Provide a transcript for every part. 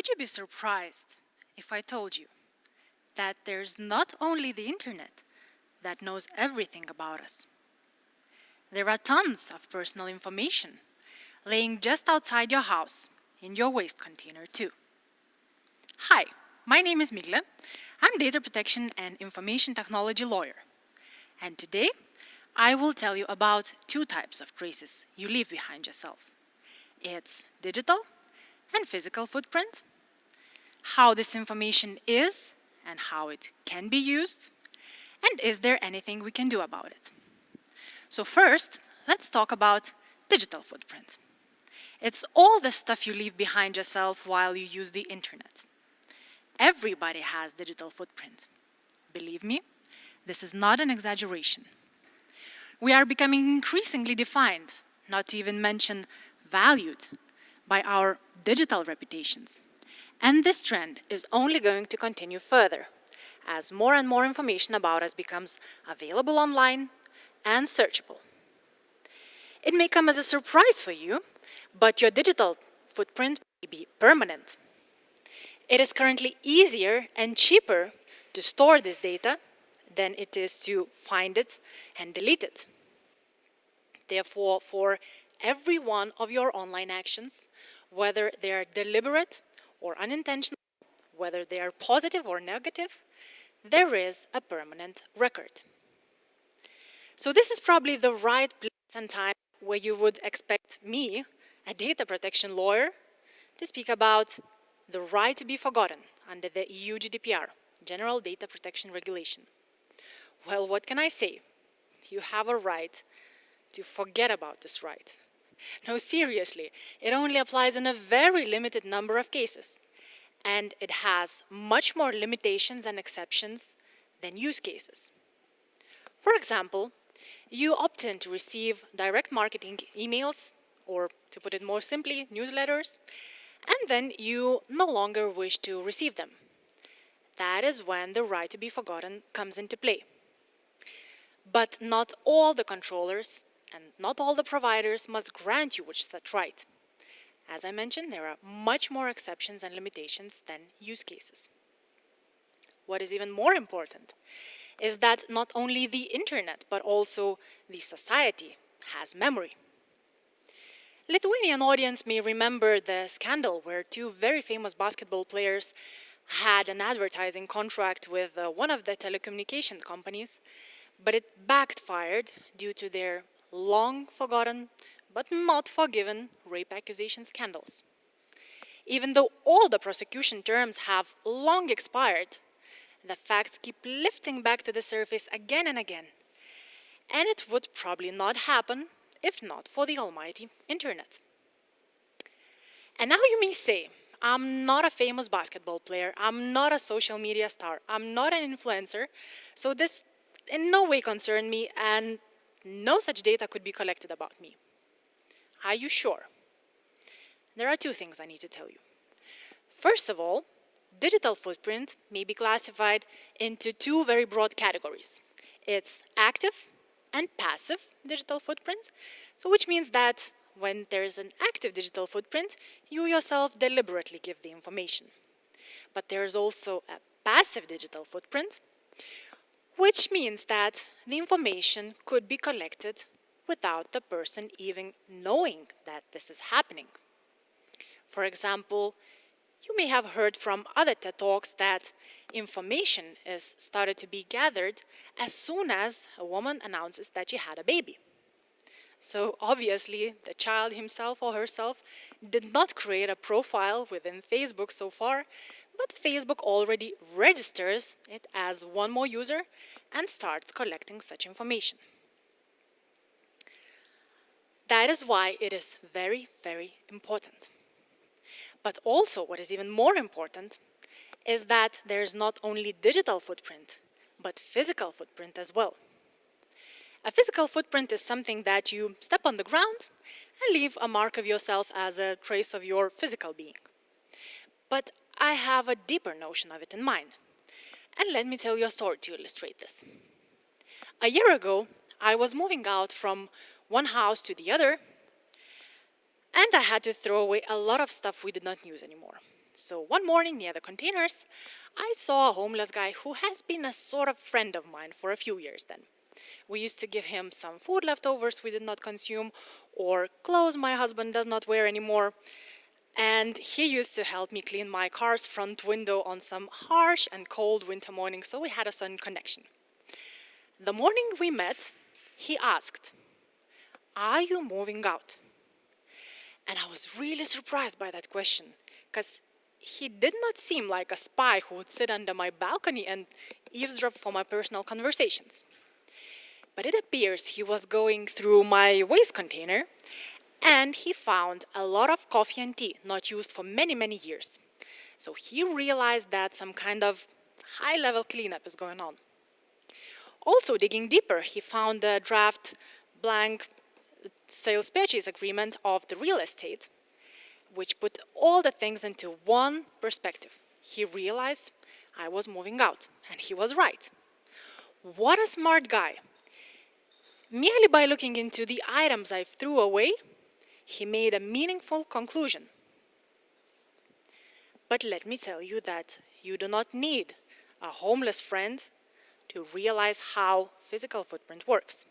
Would you be surprised if I told you that there's not only the internet that knows everything about us? There are tons of personal information laying just outside your house, in your waste container too. Hi, my name is Migle. I'm data protection and information technology lawyer. And today, I will tell you about two types of traces you leave behind yourself. It's digital and physical footprint, how this information is and how it can be used, and is there anything we can do about it. So first, let's talk about digital footprint. It's all the stuff you leave behind yourself while you use the internet. Everybody has digital footprint. Believe me, this is not an exaggeration. We are becoming increasingly defined, not to even mention valued, by our digital reputations. And this trend is only going to continue further, as more and more information about us becomes available online and searchable. It may come as a surprise for you, but your digital footprint may be permanent. It is currently easier and cheaper to store this data than it is to find it and delete it. Therefore, for every one of your online actions, whether they are deliberate or unintentional, whether they are positive or negative, there is a permanent record. So this is probably the right place and time where you would expect me, a data protection lawyer, to speak about the right to be forgotten under the EU GDPR, General Data Protection Regulation. Well, what can I say? You have a right to forget about this right. No, seriously, it only applies in a very limited number of cases, and it has much more limitations and exceptions than use cases. For example, you opt in to receive direct marketing emails, or to put it more simply, newsletters, and then you no longer wish to receive them. That is when the right to be forgotten comes into play. But not all the controllers and not all the providers must grant you such right. As I mentioned, there are much more exceptions and limitations than use cases. What is even more important is that not only the internet, but also the society has memory. Lithuanian audience may remember the scandal where two very famous basketball players had an advertising contract with one of the telecommunication companies, but it backfired due to their long-forgotten but not forgiven rape accusation scandals. Even though all the prosecution terms have long expired, the facts keep lifting back to the surface again and again. And it would probably not happen if not for the almighty internet. And now you may say, I'm not a famous basketball player, I'm not a social media star, I'm not an influencer, so this in no way concerned me and no such data could be collected about me. Are you sure? There are two things I need to tell you. First of all, digital footprint may be classified into two very broad categories. It's active and passive digital footprint, so which means that when there's an active digital footprint, you yourself deliberately give the information. But there's also a passive digital footprint, which means that the information could be collected without the person even knowing that this is happening. For example, you may have heard from other TED Talks that information is started to be gathered as soon as a woman announces that she had a baby. So obviously, the child himself or herself did not create a profile within Facebook so far, but Facebook already registers it as one more user and starts collecting such information. That is why it is very, very important. But also, what is even more important is that there is not only digital footprint, but physical footprint as well. A physical footprint is something that you step on the ground and leave a mark of yourself as a trace of your physical being. But I have a deeper notion of it in mind. And let me tell you a story to illustrate this. A year ago, I was moving out from one house to the other, and I had to throw away a lot of stuff we did not use anymore. So one morning near the containers, I saw a homeless guy who has been a sort of friend of mine for a few years then. We used to give him some food leftovers we did not consume, or clothes my husband does not wear anymore. And he used to help me clean my car's front window on some harsh and cold winter morning, so we had a certain connection. The morning we met, he asked, "Are you moving out?" And I was really surprised by that question, because he did not seem like a spy who would sit under my balcony and eavesdrop for my personal conversations. But it appears he was going through my waste container, and he found a lot of coffee and tea not used for many, many years. So he realized that some kind of high-level cleanup is going on. Also, digging deeper, he found the draft blank sales purchase agreement of the real estate, which put all the things into one perspective. He realized I was moving out, and he was right. What a smart guy. Merely by looking into the items I threw away, he made a meaningful conclusion. But let me tell you that you do not need a homeless friend to realize how physical footprint works.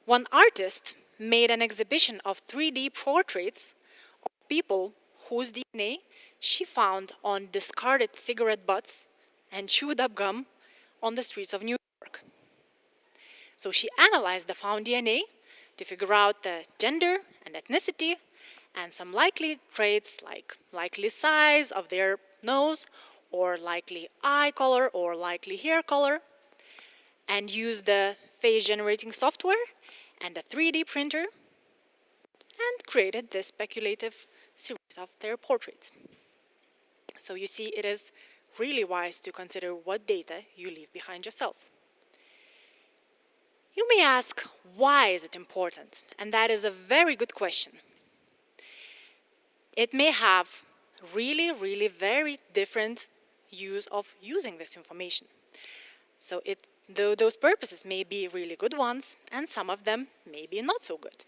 One artist made an exhibition of 3D portraits of people whose DNA she found on discarded cigarette butts and chewed up gum on the streets of New York. So she analyzed the found DNA to figure out the gender and ethnicity and some likely traits like likely size of their nose or likely eye color or likely hair color, and used the face generating software and a 3D printer and created this speculative series of their portraits. So you see, it is really wise to consider what data you leave behind yourself. You may ask, why is it important? And that is a very good question. It may have really very different use of using this information. So though those purposes may be really good ones, and some of them may be not so good.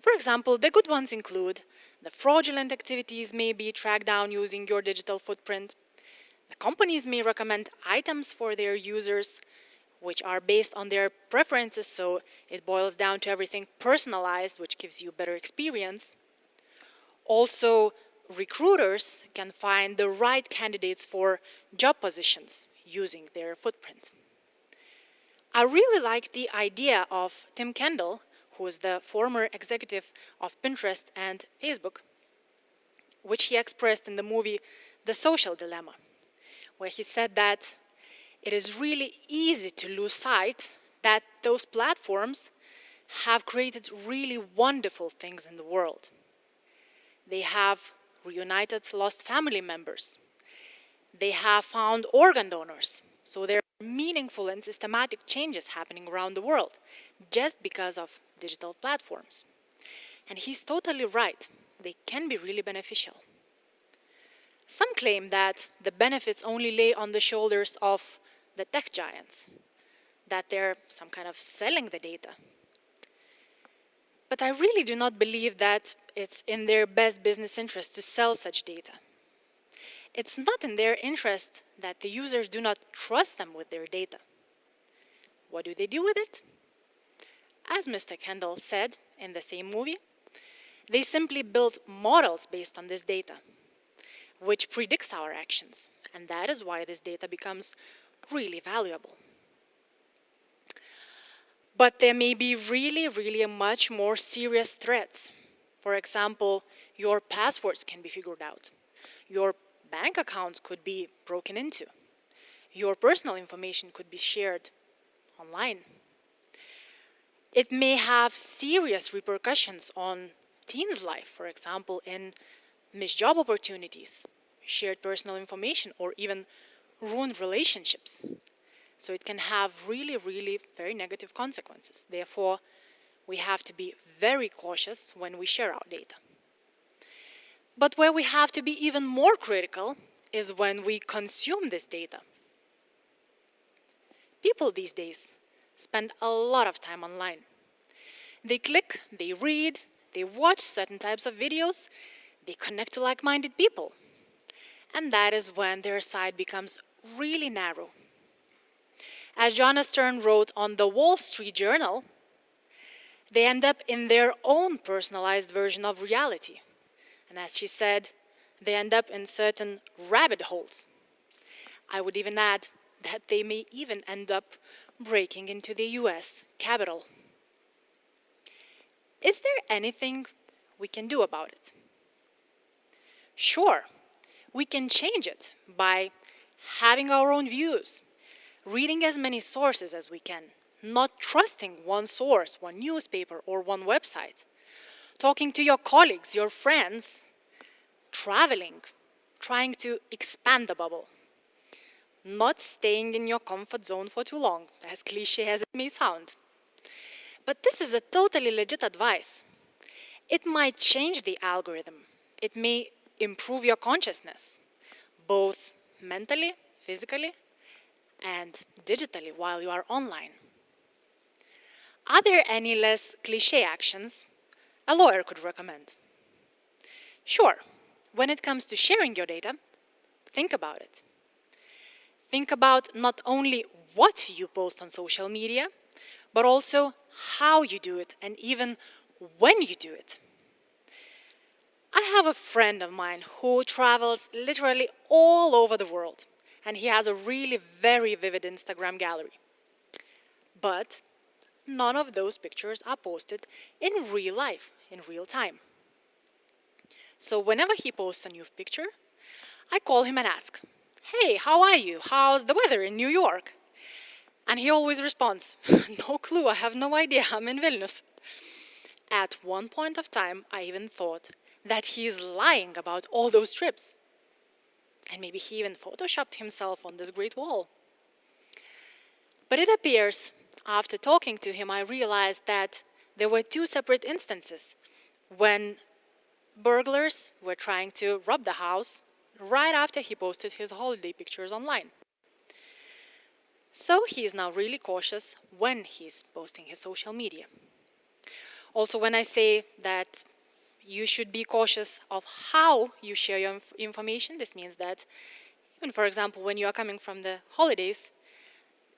For example, the good ones include the fraudulent activities may be tracked down using your digital footprint. The companies may recommend items for their users which are based on their preferences, so it boils down to everything personalized, which gives you a better experience. Also, recruiters can find the right candidates for job positions using their footprint. I really like the idea of Tim Kendall, who is the former executive of Pinterest and Facebook, which he expressed in the movie The Social Dilemma, where he said that it is really easy to lose sight that those platforms have created really wonderful things in the world. They have reunited lost family members. They have found organ donors. So there are meaningful and systematic changes happening around the world just because of digital platforms. And he's totally right. They can be really beneficial. Some claim that the benefits only lay on the shoulders of the tech giants, that they're some kind of selling the data. But I really do not believe that it's in their best business interest to sell such data. It's not in their interest that the users do not trust them with their data. What do they do with it? As Mr. Kendall said in the same movie, they simply build models based on this data, which predicts our actions, and that is why this data becomes really valuable. But there may be really much more serious threats. For example, your passwords can be figured out. Your bank accounts could be broken into. Your personal information could be shared online. It may have serious repercussions on teens' life, for example, in missed job opportunities, shared personal information, or even ruined relationships. So it can have really very negative consequences. Therefore, we have to be very cautious when we share our data. But where we have to be even more critical is when we consume this data. People these days spend a lot of time online. They click, they read, they watch certain types of videos, they connect to like-minded people. And that is when their sight becomes really narrow. As Joanna Stern wrote on the Wall Street Journal, they end up in their own personalized version of reality. And as she said, they end up in certain rabbit holes. I would even add that they may even end up breaking into the US Capitol. Is there anything we can do about it? Sure, we can change it by having our own views, reading as many sources as we can, not trusting one source, one newspaper, or one website, talking to your colleagues, your friends, traveling, trying to expand the bubble, not staying in your comfort zone for too long, as cliche as it may sound. But this is a totally legit advice. It might change the algorithm. It may improve your consciousness, both mentally, physically, and digitally while you are online. Are there any less cliche actions a lawyer could recommend? Sure, when it comes to sharing your data, think about it. Think about not only what you post on social media, but also how you do it and even when you do it. I have a friend of mine who travels literally all over the world, and he has a really very vivid Instagram gallery. But none of those pictures are posted in real life, in real time. So whenever he posts a new picture, I call him and ask, "Hey, how are you? How's the weather in New York?" And he always responds, "No clue, I have no idea, I'm in Vilnius." At one point of time, I even thought that he is lying about all those trips. And maybe he even photoshopped himself on this great wall. But it appears, after talking to him, I realized that there were two separate instances when burglars were trying to rob the house right after he posted his holiday pictures online. So he is now really cautious when he's posting his social media. Also, when I say that you should be cautious of how you share your information, this means that even, for example, when you are coming from the holidays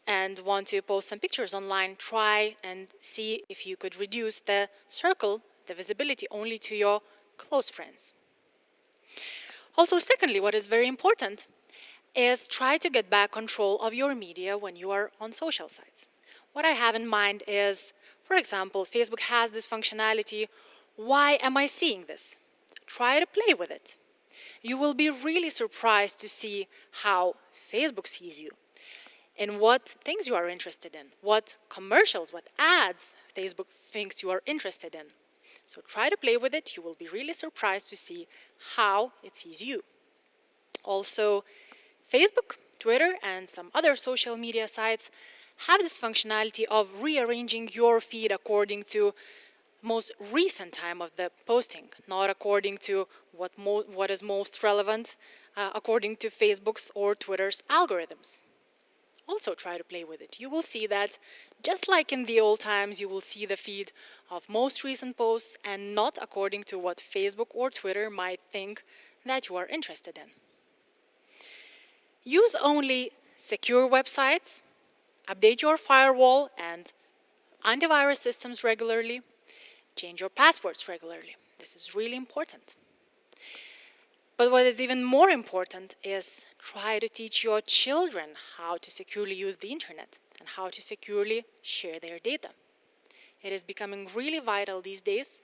and want to post some pictures online, try and see if you could reduce the circle, the visibility, only to your close friends. Also, secondly, what is very important is try to get back control of your media when you are on social sites. What I have in mind is, for example, Facebook has this functionality, "Why am I seeing this?" Try to play with it. You will be really surprised to see how Facebook sees you and what things you are interested in, what commercials, what ads Facebook thinks you are interested in. So try to play with it. You will be really surprised to see how it sees you. Also, Facebook, Twitter, and some other social media sites have this functionality of rearranging your feed according to most recent time of the posting, not according to what is most relevant, according to Facebook's or Twitter's algorithms. Also try to play with it. You will see that, just like in the old times, you will see the feed of most recent posts and not according to what Facebook or Twitter might think that you are interested in. Use only secure websites, update your firewall and antivirus systems regularly, change your passwords regularly. This is really important. But what is even more important is try to teach your children how to securely use the internet and how to securely share their data. It is becoming really vital these days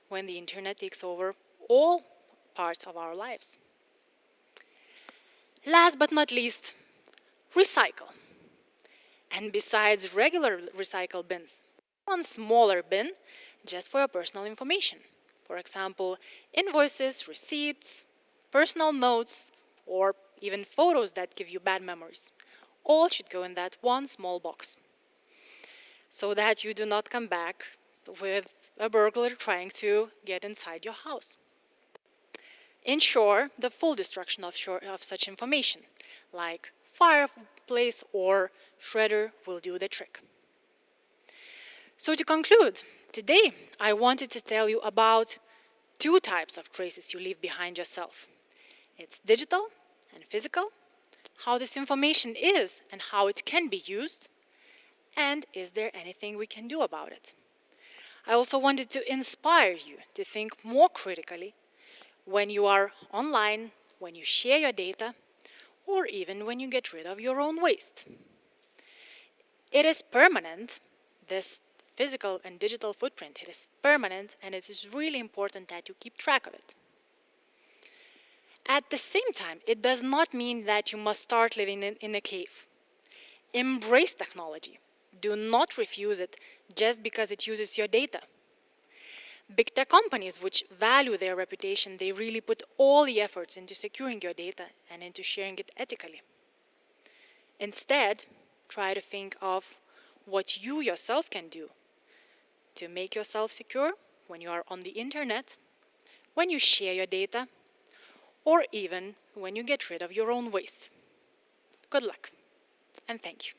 when the internet takes over all parts of our lives. Last but not least, recycle. And besides regular recycle bins, one smaller bin just for your personal information. For example, invoices, receipts, personal notes, or even photos that give you bad memories. All should go in that one small box, so that you do not come back with a burglar trying to get inside your house. Ensure the full destruction of such information, like fireplace or shredder will do the trick. So to conclude, today I wanted to tell you about two types of traces you leave behind yourself. It's digital and physical, how this information is and how it can be used, and is there anything we can do about it? I also wanted to inspire you to think more critically when you are online, when you share your data, or even when you get rid of your own waste. It is permanent, this physical and digital footprint. It is permanent, and it is really important that you keep track of it. At the same time, it does not mean that you must start living in a cave. Embrace technology. Do not refuse it just because it uses your data. Big tech companies which value their reputation, they really put all the efforts into securing your data and into sharing it ethically. Instead, try to think of what you yourself can do to make yourself secure when you are on the internet, when you share your data, or even when you get rid of your own waste. Good luck, and thank you.